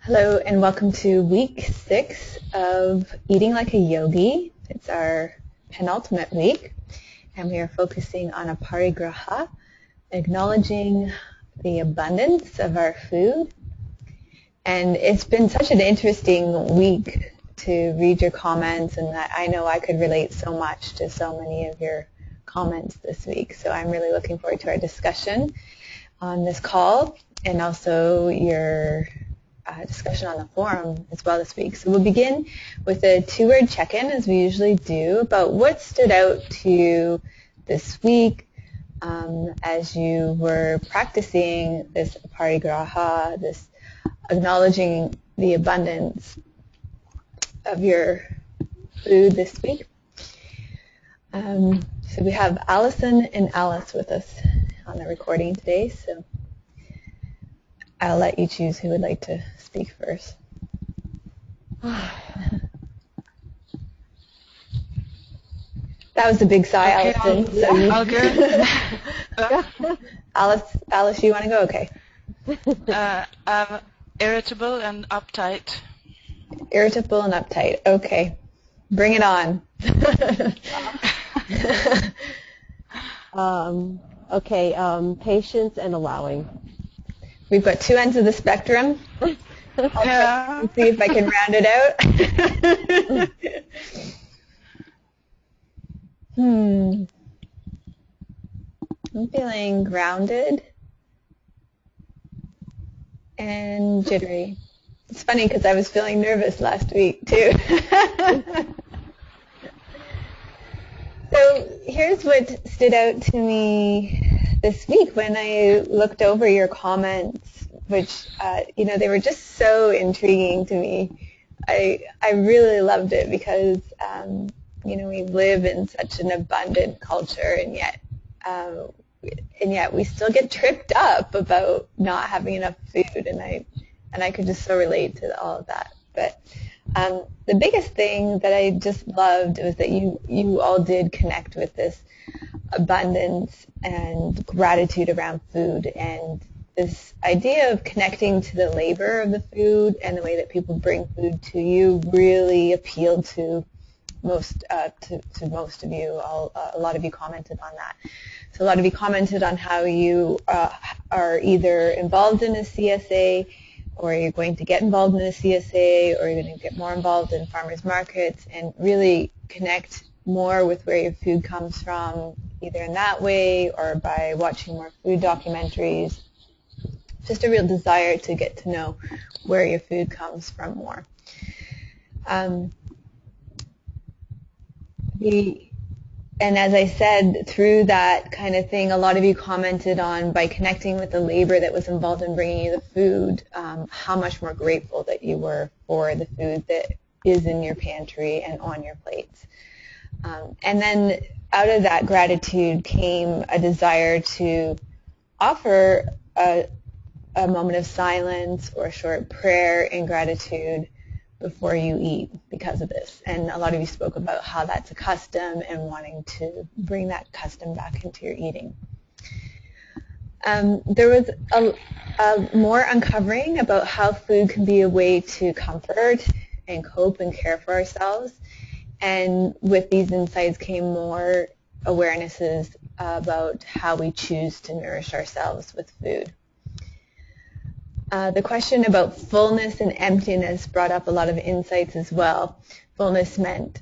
Hello and welcome to week 6 of Eating Like a Yogi. It's our penultimate week and we are focusing on aparigraha, acknowledging the abundance of our food. And it's been such an interesting week to read your comments, and I know I could relate so much to so many of your comments this week. So I'm really looking forward to our discussion on this call and also your discussion on the forum as well this week. So we'll begin with a 2-word check-in, as we usually do, about what stood out to you this week as you were practicing this aparigraha, this acknowledging the abundance of your food this week. So we have Allison and Alice with us on the recording today, so I'll let you choose who would like to speak first. That was a big sigh, Okay, Allison. I'll go. Alice, you want to go? Okay. I'm irritable and uptight. Irritable and uptight. Okay. Bring it on. Patience and allowing. We've got 2 ends of the spectrum. I'll see if I can round it out. I'm feeling grounded and jittery. It's funny because I was feeling nervous last week too. So here's what stood out to me this week when I looked over your comments, which, they were just so intriguing to me. I really loved it because, we live in such an abundant culture, and yet we still get tripped up about not having enough food, and I could just so relate to all of that. But the biggest thing that I just loved was that you all did connect with this abundance and gratitude around food, and this idea of connecting to the labor of the food and the way that people bring food to you really appealed to most of you. A lot of you commented on that. So a lot of you commented on how you are either involved in a CSA, or you're going to get involved in a CSA, or you're going to get more involved in farmers markets and really connect more with where your food comes from, either in that way or by watching more food documentaries. Just a real desire to get to know where your food comes from more. And as I said, through that kind of thing, a lot of you commented on, by connecting with the labor that was involved in bringing you the food, how much more grateful that you were for the food that is in your pantry and on your plates. And then out of that gratitude came a desire to offer a moment of silence or a short prayer in gratitude before you eat because of this. And a lot of you spoke about how that's a custom and wanting to bring that custom back into your eating. There was a more uncovering about how food can be a way to comfort and cope and care for ourselves. And with these insights came more awarenesses about how we choose to nourish ourselves with food. The question about fullness and emptiness brought up a lot of insights as well. Fullness meant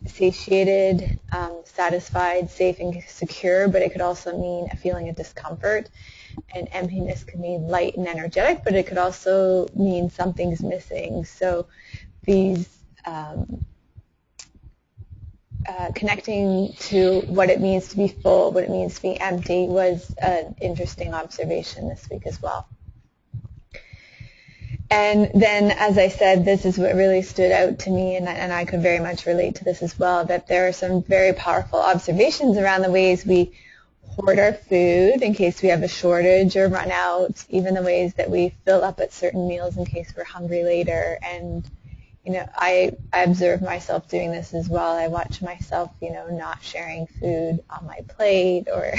satiated, satisfied, safe and secure, but it could also mean a feeling of discomfort. And emptiness could mean light and energetic, but it could also mean something's missing. So these connecting to what it means to be full, what it means to be empty, was an interesting observation this week as well. And then, as I said, this is what really stood out to me, and I could very much relate to this as well, that there are some very powerful observations around the ways we hoard our food in case we have a shortage or run out, even the ways that we fill up at certain meals in case we're hungry later. And I observe myself doing this as well. I watch myself, not sharing food on my plate or,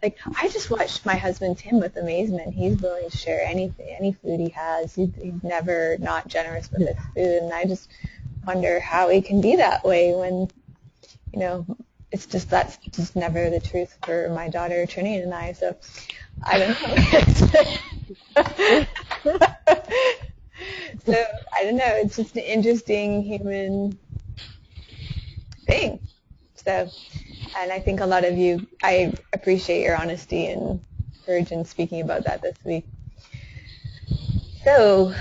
like I just watched my husband Tim with amazement. He's willing to share anything, any food he has. He's never not generous with his food, and I just wonder how he can be that way when, that's just never the truth for my daughter Trinity and I. So I don't know. So I don't know. It's just an interesting human thing. So, and I think a lot of you, I appreciate your honesty and courage in speaking about that this week. So,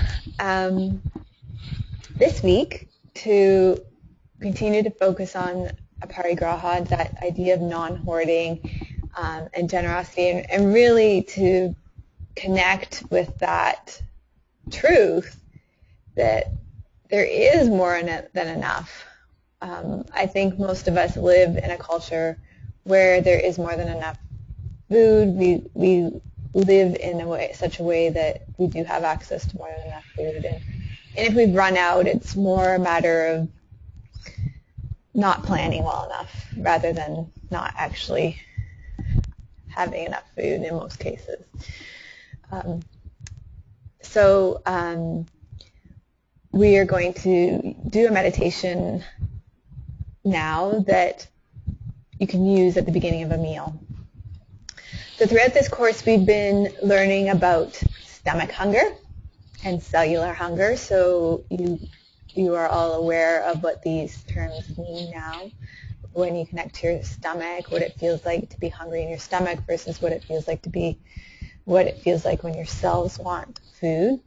this week, to continue to focus on aparigraha, that idea of non-hoarding and generosity, and really to connect with that truth that there is more than enough. I think most of us live in a culture where there is more than enough food. We live in such a way that we do have access to more than enough food. And if we've run out, it's more a matter of not planning well enough rather than not actually having enough food in most cases. So we are going to do a meditation now that you can use at the beginning of a meal. So throughout this course, we've been learning about stomach hunger and cellular hunger. So you are all aware of what these terms mean now. When you connect to your stomach, what it feels like to be hungry in your stomach versus what it feels like when your cells want food.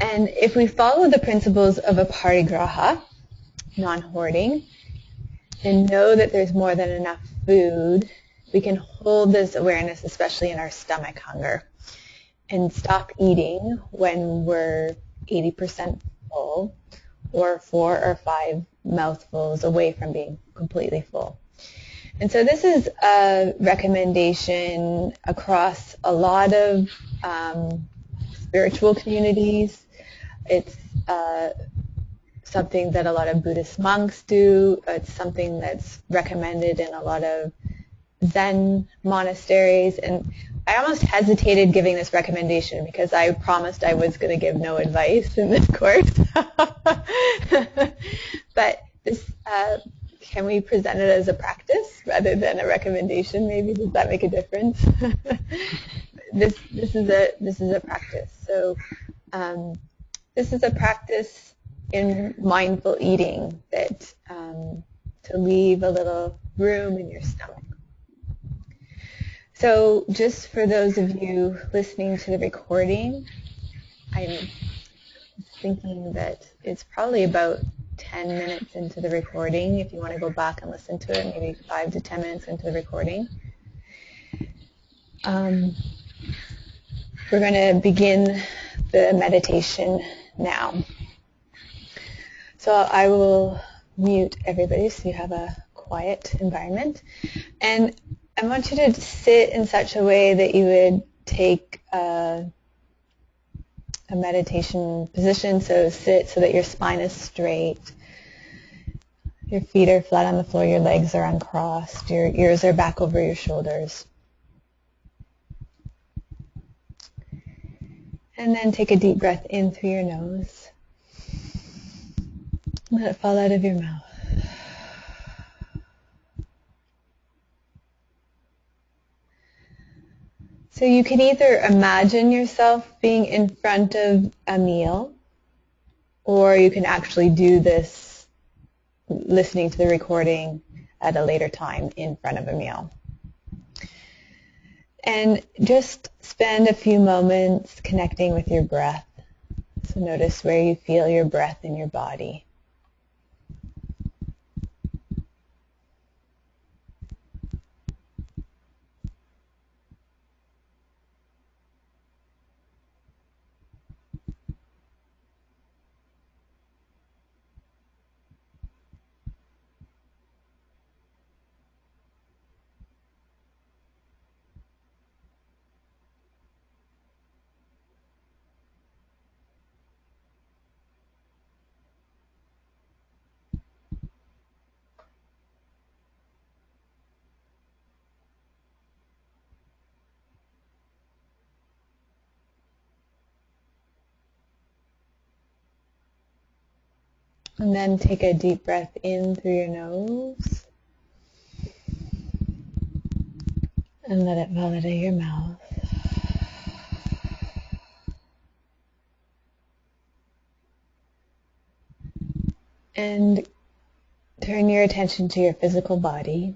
And if we follow the principles of aparigraha, non-hoarding, and know that there's more than enough food, we can hold this awareness, especially in our stomach hunger, and stop eating when we're 80% full or 4 or 5 mouthfuls away from being completely full. And so this is a recommendation across a lot of spiritual communities. It's something that a lot of Buddhist monks do. It's something that's recommended in a lot of Zen monasteries. And I almost hesitated giving this recommendation because I promised I was going to give no advice in this course. But this, can we present it as a practice rather than a recommendation? Maybe does that make a difference? This is a practice. So this is a practice in mindful eating that to leave a little room in your stomach. So just for those of you listening to the recording, I'm thinking that it's probably about 10 minutes into the recording. If you want to go back and listen to it, maybe 5 to 10 minutes into the recording. We're going to begin the meditation now. So I will mute everybody so you have a quiet environment. And I want you to sit in such a way that you would take a meditation position. So sit so that your spine is straight. Your feet are flat on the floor. Your legs are uncrossed. Your ears are back over your shoulders. And then take a deep breath in through your nose. Let it fall out of your mouth. So you can either imagine yourself being in front of a meal, or you can actually do this listening to the recording at a later time in front of a meal. And just spend a few moments connecting with your breath. So notice where you feel your breath in your body. And then take a deep breath in through your nose and let it fall out of your mouth. And turn your attention to your physical body.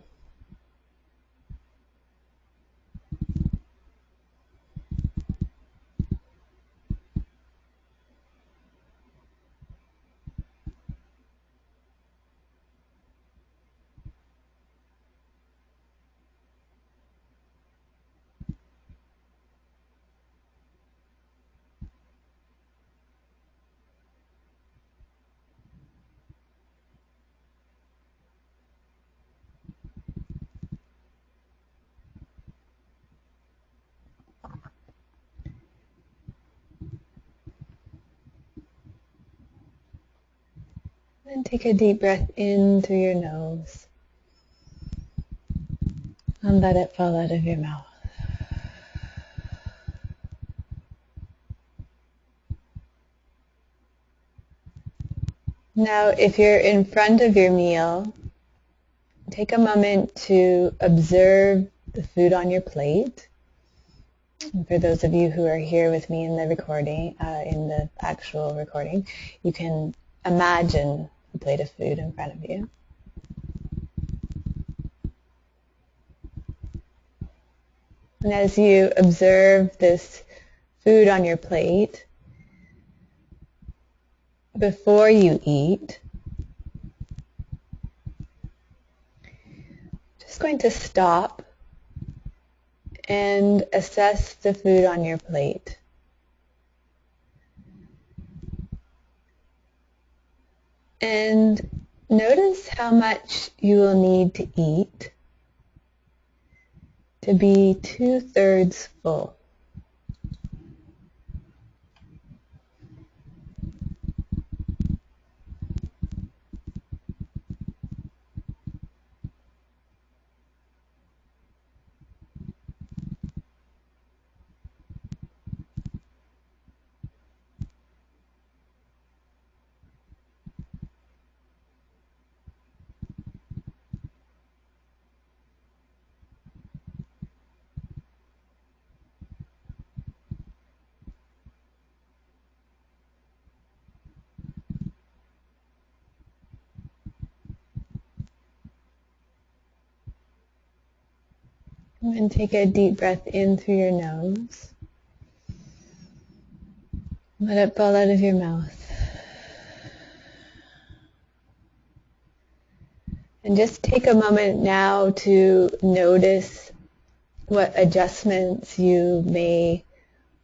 Then take a deep breath in through your nose and let it fall out of your mouth. Now, if you're in front of your meal, take a moment to observe the food on your plate. And for those of you who are here with me in the recording, in the actual recording, you can imagine a plate of food in front of you. And as you observe this food on your plate, before you eat, just going to stop and assess the food on your plate. And notice how much you will need to eat to be 2/3 full. And take a deep breath in through your nose. Let it fall out of your mouth. And just take a moment now to notice what adjustments you may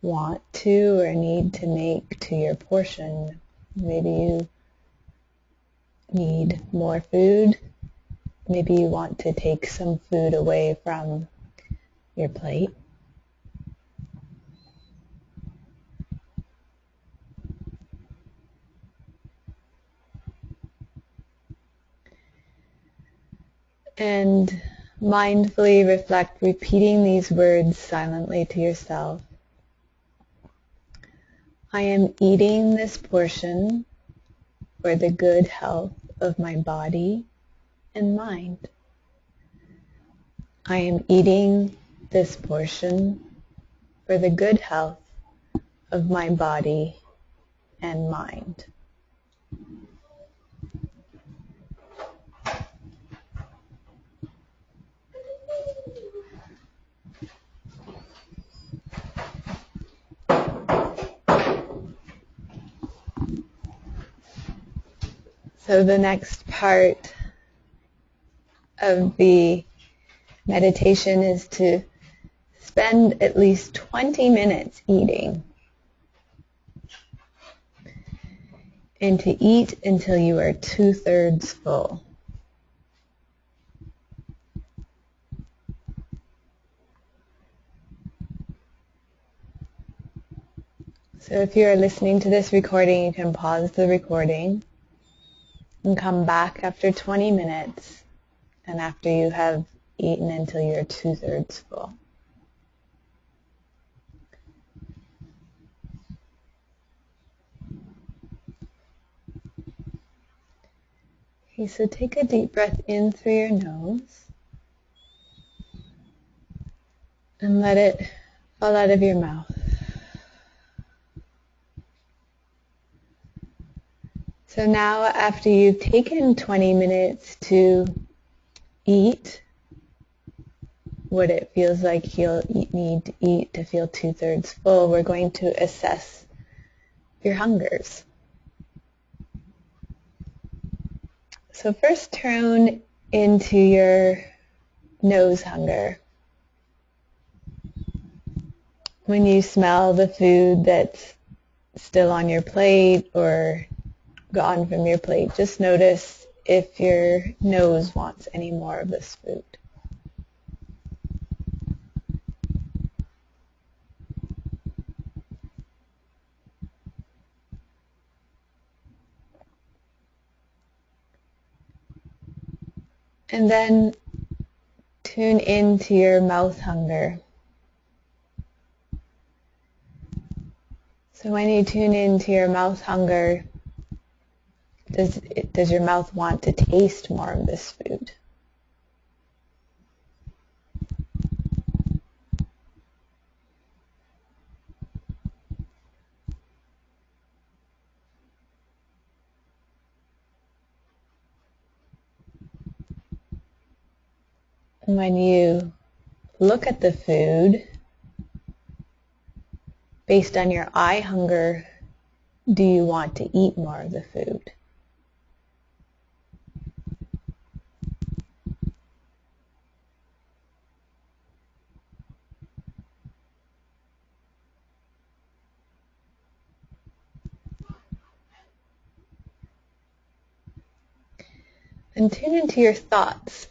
want to or need to make to your portion. Maybe you need more food. Maybe you want to take some food away from your plate. And mindfully reflect, repeating these words silently to yourself. I am eating this portion for the good health of my body and mind. I am eating this portion for the good health of my body and mind. So the next part of the meditation is to spend at least 20 minutes eating, and to eat until you are 2/3 full. So if you are listening to this recording, you can pause the recording and come back after 20 minutes and after you have eaten until you're 2/3 full. Okay, so take a deep breath in through your nose and let it fall out of your mouth. So now after you've taken 20 minutes to eat what it feels like you'll need to eat to feel 2/3 full, we're going to assess your hungers. So first tune into your nose hunger. When you smell the food that's still on your plate or gone from your plate, just notice if your nose wants any more of this food. And then tune into your mouth hunger. So when you tune into your mouth hunger, does your mouth want to taste more of this food? And when you look at the food, based on your eye hunger, do you want to eat more of the food? And tune into your thoughts.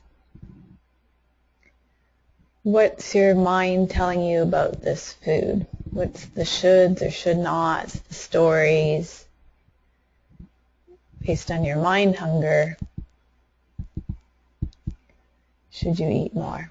What's your mind telling you about this food? What's the shoulds or should nots, the stories? Based on your mind hunger, should you eat more?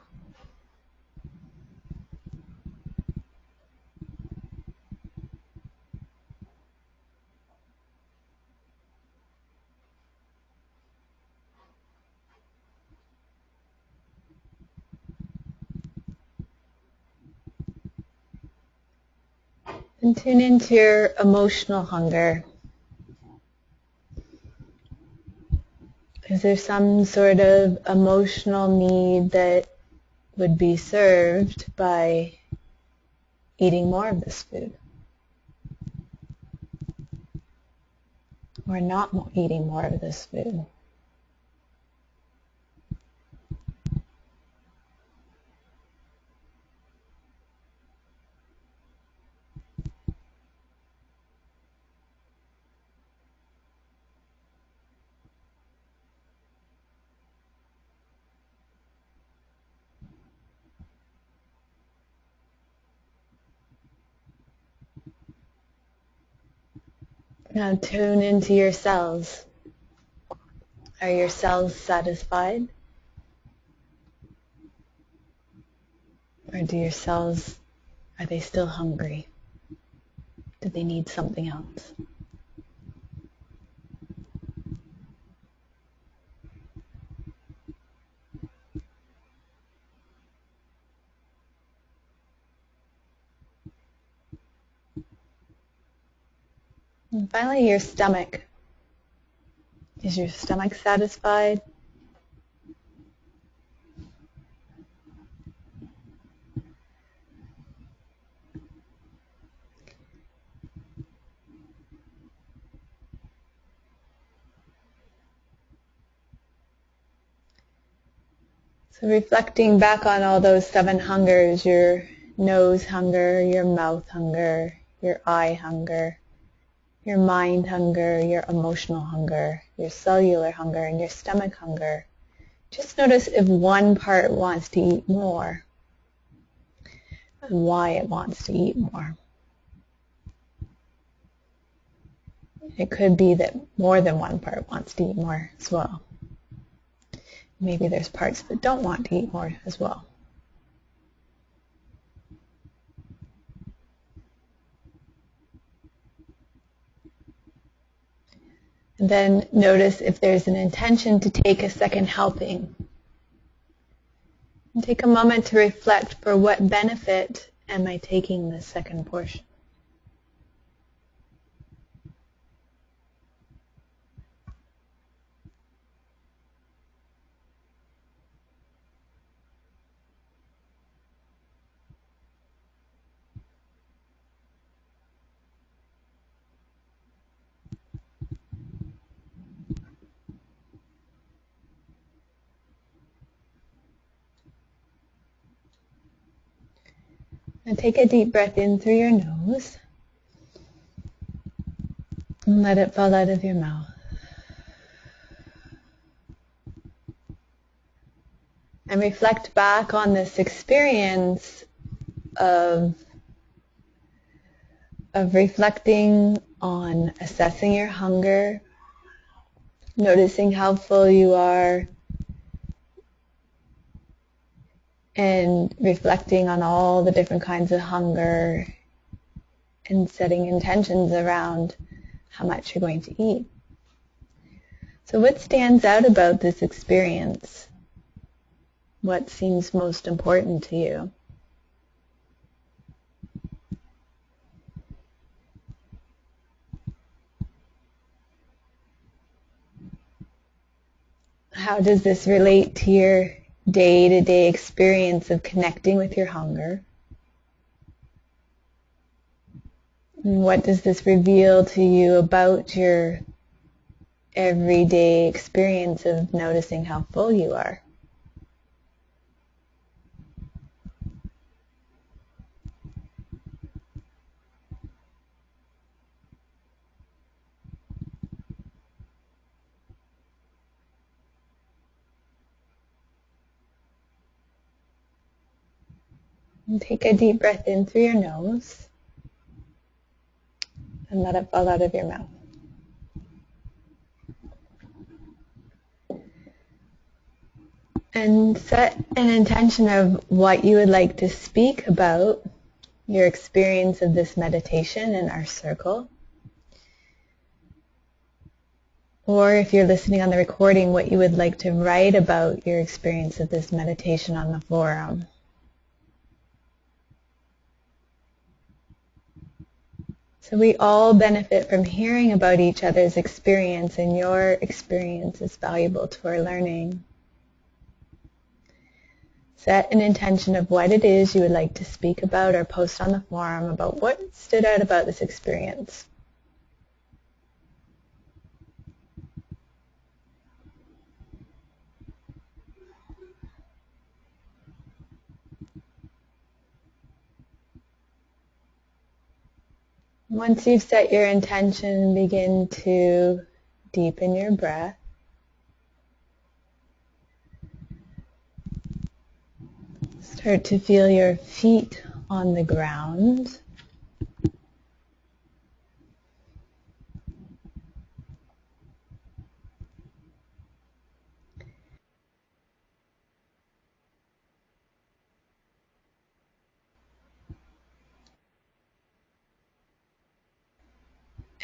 And tune into your emotional hunger. Is there some sort of emotional need that would be served by eating more of this food? Or not eating more of this food? Now tune into your cells. Are your cells satisfied? Or do your cells, are they still hungry? Do they need something else? And finally, your stomach. Is your stomach satisfied? So reflecting back on all those 7 hungers, your nose hunger, your mouth hunger, your eye hunger, your mind hunger, your emotional hunger, your cellular hunger, and your stomach hunger. Just notice if one part wants to eat more and why it wants to eat more. It could be that more than one part wants to eat more as well. Maybe there's parts that don't want to eat more as well. And then notice if there's an intention to take a second helping. And take a moment to reflect, for what benefit am I taking this second portion? And take a deep breath in through your nose and let it fall out of your mouth. And reflect back on this experience of reflecting on assessing your hunger, noticing how full you are, and reflecting on all the different kinds of hunger and setting intentions around how much you're going to eat. So what stands out about this experience? What seems most important to you? How does this relate to your day-to-day experience of connecting with your hunger? And what does this reveal to you about your everyday experience of noticing how full you are? And take a deep breath in through your nose and let it fall out of your mouth. And set an intention of what you would like to speak about your experience of this meditation in our circle. Or if you're listening on the recording, what you would like to write about your experience of this meditation on the forum. So we all benefit from hearing about each other's experience, and your experience is valuable to our learning. Set an intention of what it is you would like to speak about or post on the forum about what stood out about this experience. Once you've set your intention, begin to deepen your breath. Start to feel your feet on the ground.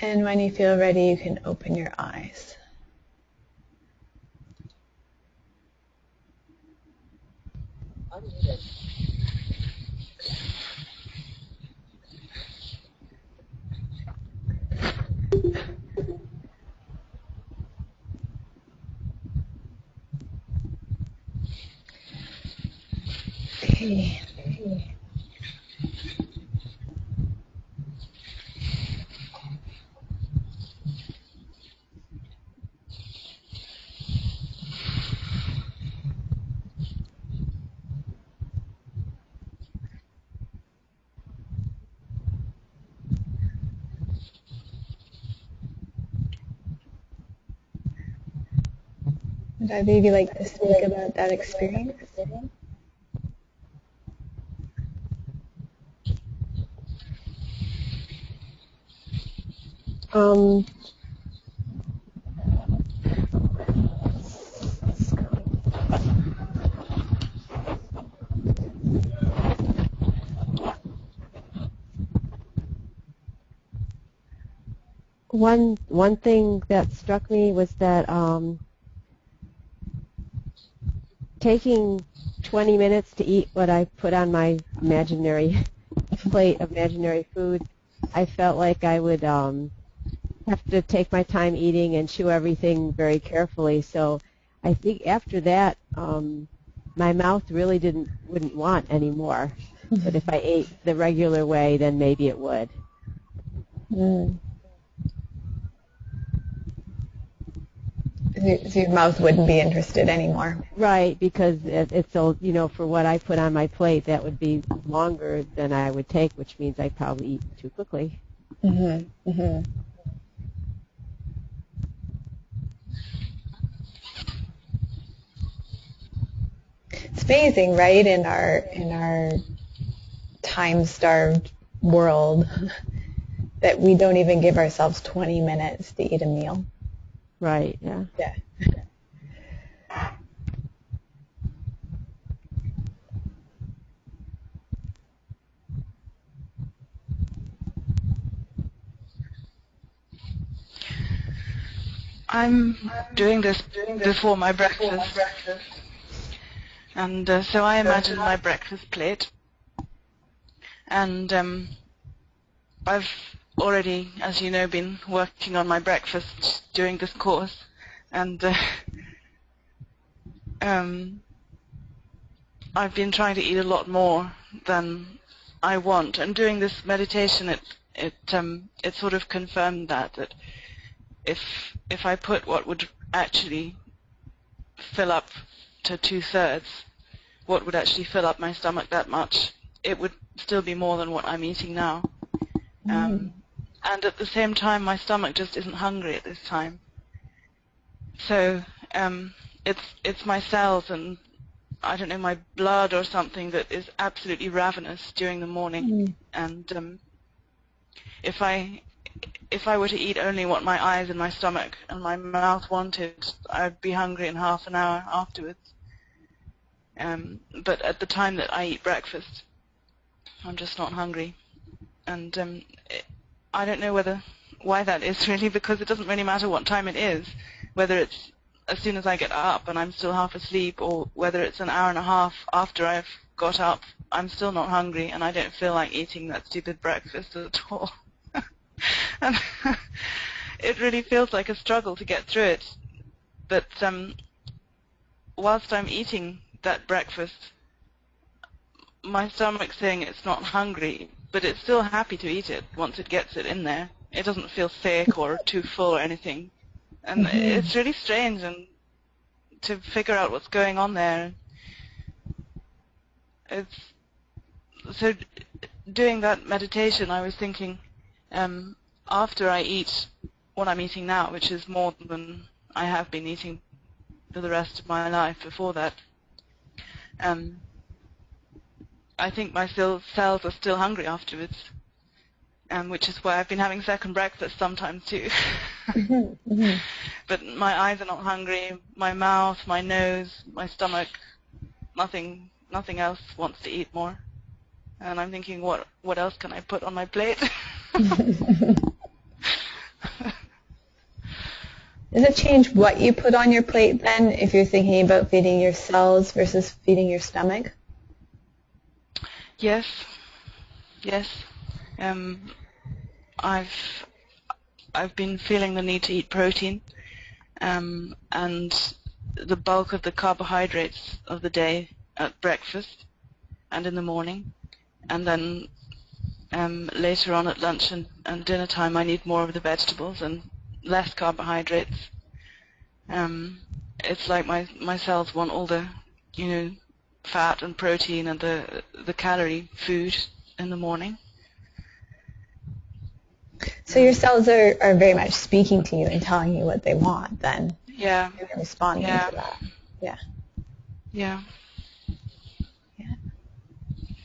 And when you feel ready, you can open your eyes. Okay. Would either of you like to speak about that experience? Um, one thing that struck me was that taking 20 minutes to eat what I put on my imaginary plate of imaginary food, I felt like I would have to take my time eating and chew everything very carefully. So I think after that, my mouth really wouldn't want any more. But if I ate the regular way, then maybe it would. Mm. So your mouth wouldn't be interested anymore. Right, because it's all, for what I put on my plate, that would be longer than I would take, which means I'd probably eat too quickly. Mm-hmm. Mm-hmm. It's amazing, right? In our time-starved world, that we don't even give ourselves 20 minutes to eat a meal. Right, yeah. Yeah. I'm doing this before my breakfast, and so I imagine my breakfast plate, and I've already, as you know, been working on my breakfast during this course, and I've been trying to eat a lot more than I want, and doing this meditation, it sort of confirmed that if I put what would actually fill up to 2/3, what would actually fill up my stomach that much, it would still be more than what I'm eating now. And at the same time, my stomach just isn't hungry at this time. So it's my cells and, I don't know, my blood or something that is absolutely ravenous during the morning. And if I were to eat only what my eyes and my stomach and my mouth wanted, I'd be hungry in half an hour afterwards. But at the time that I eat breakfast, I'm just not hungry. And I don't know why that is really, because it doesn't really matter what time it is, whether it's as soon as I get up and I'm still half asleep, or whether it's an hour and a half after I've got up, I'm still not hungry and I don't feel like eating that stupid breakfast at all. And it really feels like a struggle to get through it. But whilst I'm eating that breakfast, my stomach's saying it's not hungry, but it's still happy to eat it once it gets it in there. It doesn't feel sick or too full or anything. And it's really strange, and to figure out what's going on there. So doing that meditation, I was thinking, after I eat what I'm eating now, which is more than I have been eating for the rest of my life before that, I think my cells are still hungry afterwards, which is why I've been having second breakfast sometimes too. But my eyes are not hungry, my mouth, my nose, my stomach, nothing else wants to eat more. And I'm thinking, what else can I put on my plate? Does it change what you put on your plate then, if you're thinking about feeding your cells versus feeding your stomach? Yes. I've been feeling the need to eat protein, and the bulk of the carbohydrates of the day at breakfast and in the morning, and then later on at lunch and dinner time I need more of the vegetables and less carbohydrates. It's like my cells want all the, fat and protein and the calorie food in the morning. So your cells are very much speaking to you and telling you what they want then. Yeah. And you're responding to that. Yeah. Yeah.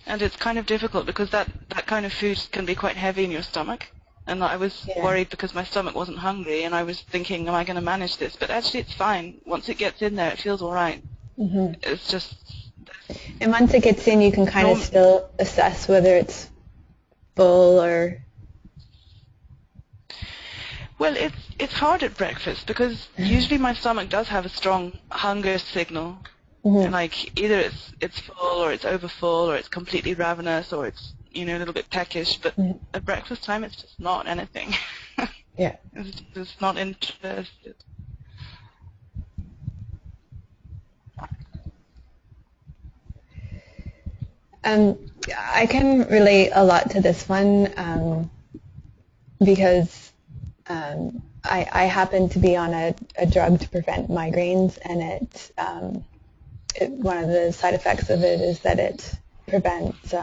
And it's kind of difficult because that kind of food can be quite heavy in your stomach. And I was worried because my stomach wasn't hungry, and I was thinking, am I going to manage this? But actually it's fine. Once it gets in there, it feels all right. It's just... And once it gets in, you can kind of still assess whether it's full or... Well, it's hard at breakfast because usually my stomach does have a strong hunger signal. Mm-hmm. Like either it's full or it's overfull or it's completely ravenous or it's a little bit peckish. But Mm-hmm. at breakfast time, it's just not anything. Yeah. It's just not interested. I can relate a lot to this one because I happen to be on a drug to prevent migraines, and one of the side effects of it is that it prevents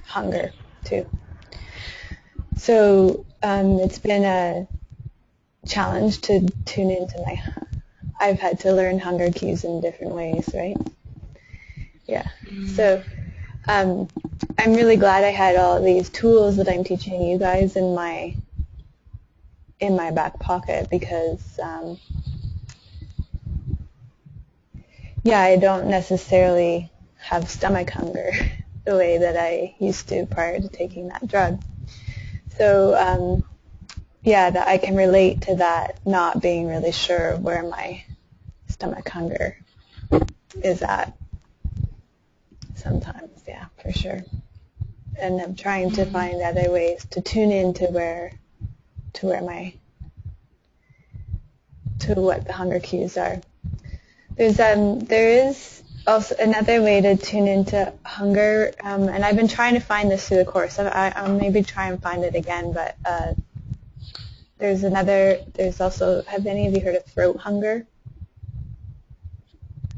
hunger too. So it's been a challenge to tune into I've had to learn hunger cues in different ways, right? Yeah. So I'm really glad I had all these tools that I'm teaching you guys in my back pocket because I don't necessarily have stomach hunger the way that I used to prior to taking that drug. So that I can relate to that, not being really sure where my stomach hunger is at sometimes, yeah, for sure. And I'm trying to find other ways to tune into what the hunger cues are. There is also another way to tune into hunger, and I've been trying to find this through the course. I'll maybe try and find it again, but there's also, have any of you heard of throat hunger?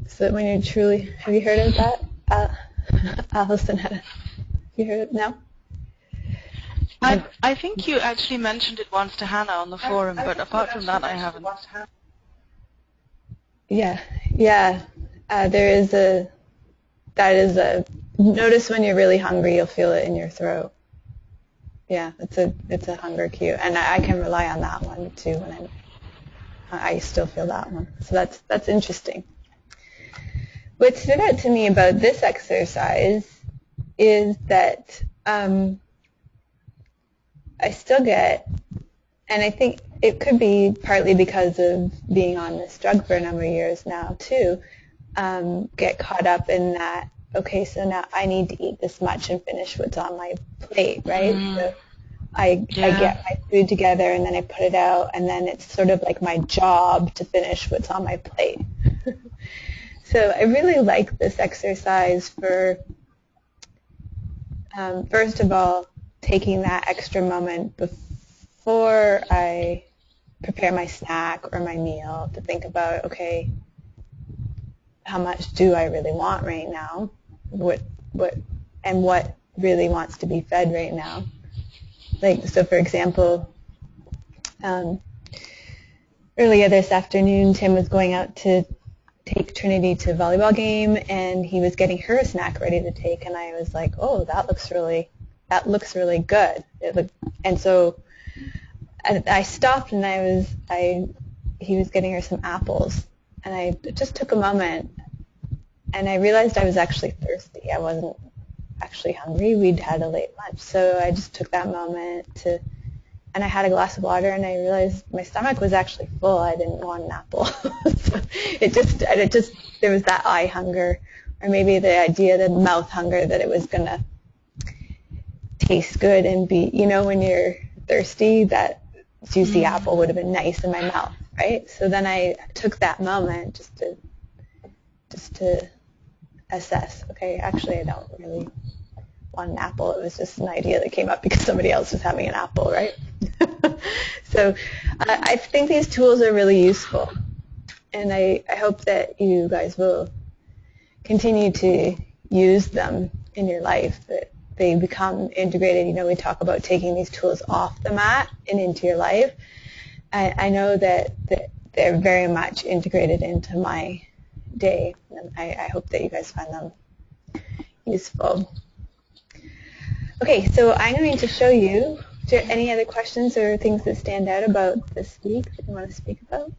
So when you're truly, have you heard of that? Allison, have you heard of it? No? I think you actually mentioned it once to Hannah on the forum, but apart from that, I haven't. Yeah. Notice when you're really hungry, you'll feel it in your throat. Yeah, it's a hunger cue, and I can rely on that one too when I still feel that one. So that's interesting. What stood out to me about this exercise is that I still get, and I think it could be partly because of being on this drug for a number of years now too, get caught up in that, okay, so now I need to eat this much and finish what's on my plate, right? So I get my food together and then I put it out, and then it's sort of like my job to finish what's on my plate. So I really like this exercise for, first of all, taking that extra moment before I prepare my snack or my meal to think about, okay, how much do I really want right now? What really wants to be fed right now? Like, so for example, earlier this afternoon, Tim was going out to take Trinity to a volleyball game, and he was getting her a snack ready to take, and I was like, oh, that looks really good. And so I stopped, and he was getting her some apples, and I just took a moment, and I realized I was actually thirsty. I wasn't actually hungry. We'd had a late lunch, so I just took that moment and I had a glass of water, and I realized my stomach was actually full. I didn't want an apple. So there was that eye hunger, or maybe the idea, the mouth hunger, that it was going to taste good and be, when you're thirsty, that juicy apple would have been nice in my mouth, right? So then I took that moment just to assess, okay, actually I don't really want an apple. It was just an idea that came up because somebody else was having an apple, right? So I think these tools are really useful, and I hope that you guys will continue to use them in your life, that they become integrated. We talk about taking these tools off the mat and into your life. I know that they're very much integrated into my day, and I hope that you guys find them useful. Okay, so I'm going to show you. Is there any other questions or things that stand out about this week that you want to speak about?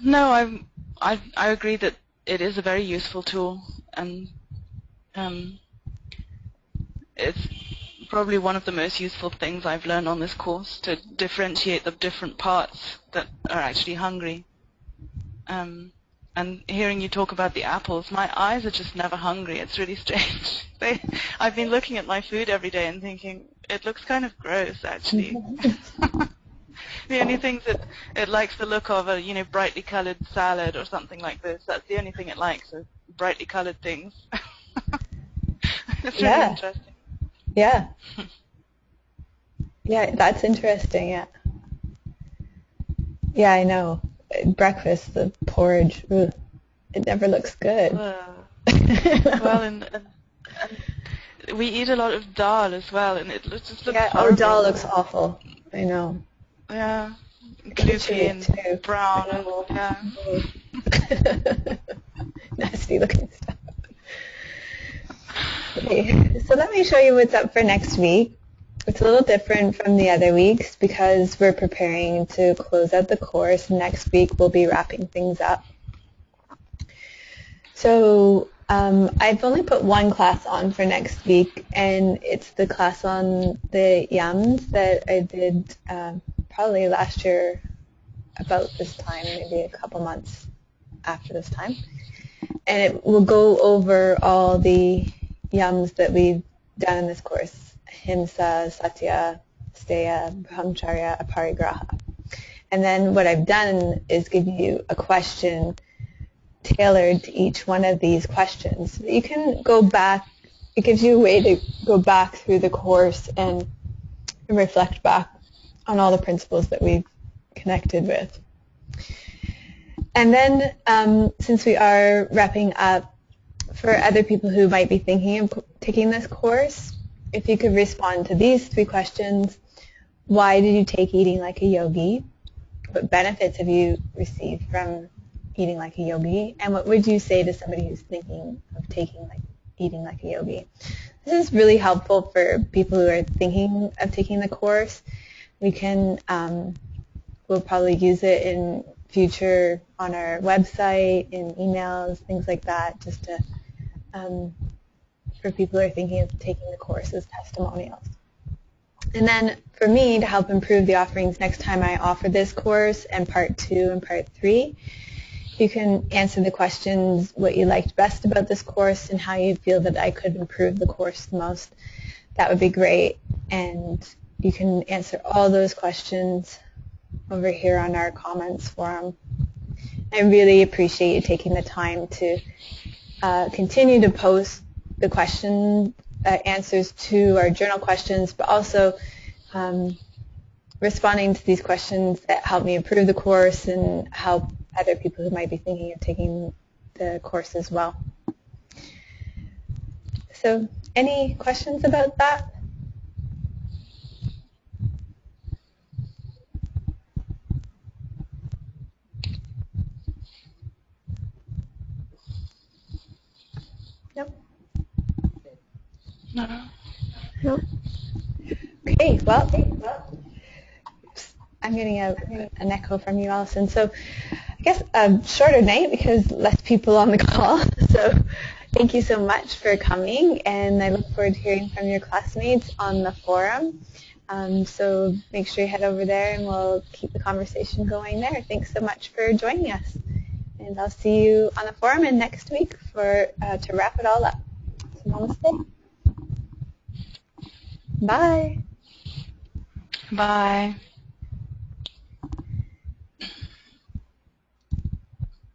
No, I agree that it is a very useful tool, and it's probably one of the most useful things I've learned on this course, to differentiate the different parts that are actually hungry. And hearing you talk about the apples, my eyes are just never hungry. It's really strange. I've been looking at my food every day and thinking, it looks kind of gross, actually. The only things that it likes the look of are, brightly colored salad or something like this. That's the only thing it likes, are brightly colored things. It's really interesting. Yeah. Yeah, that's interesting, yeah. Yeah, I know. Breakfast, the porridge, ugh, it never looks good. Well, and we eat a lot of dal as well, and it just looks horrible. Oh, dal looks awful. I know. Yeah, gloopy and brown. Yeah. Nasty looking stuff. Okay, so let me show you what's up for next week. It's a little different from the other weeks because we're preparing to close out the course. Next week we'll be wrapping things up. So I've only put one class on for next week, and it's the class on the yams that I did probably last year about this time, maybe a couple months after this time. And it will go over all the yams that we've done in this course. Himsa, Satya, Steya, Brahmacharya, Aparigraha. And then what I've done is give you a question tailored to each one of these questions. You can go back, it gives you a way to go back through the course and reflect back on all the principles that we've connected with. And then since we are wrapping up, for other people who might be thinking of taking this course, if you could respond to these 3 questions. Why did you take eating like a yogi? What benefits have you received from eating like a yogi? And what would you say to somebody who's thinking of eating like a yogi? This is really helpful for people who are thinking of taking the course. We can, we'll probably use it in future on our website, in emails, things like that, just to for people who are thinking of taking the course as testimonials. And then for me, to help improve the offerings next time I offer this course and part 2 and part 3, you can answer the questions, what you liked best about this course and how you feel that I could improve the course the most. That would be great. And you can answer all those questions over here on our comments forum. I really appreciate you taking the time to continue to post the question answers to our journal questions, but also responding to these questions that help me improve the course and help other people who might be thinking of taking the course as well. So, any questions about that? Nope. No. No. Okay, well, I'm getting an echo from you, Allison. So I guess a shorter night because less people on the call. So thank you so much for coming, and I look forward to hearing from your classmates on the forum. So make sure you head over there, and we'll keep the conversation going there. Thanks so much for joining us. And I'll see you on the forum and next week for to wrap it all up. So namaste. Bye. Bye.